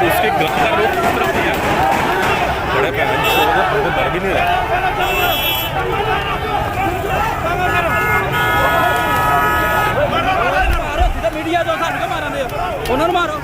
उसके गिरफ्तार लोग किस तरह से बड़े पैमाने पर वो डर भी नहीं रहा। मीडिया जो सानू मारन दे उन्होंने मारो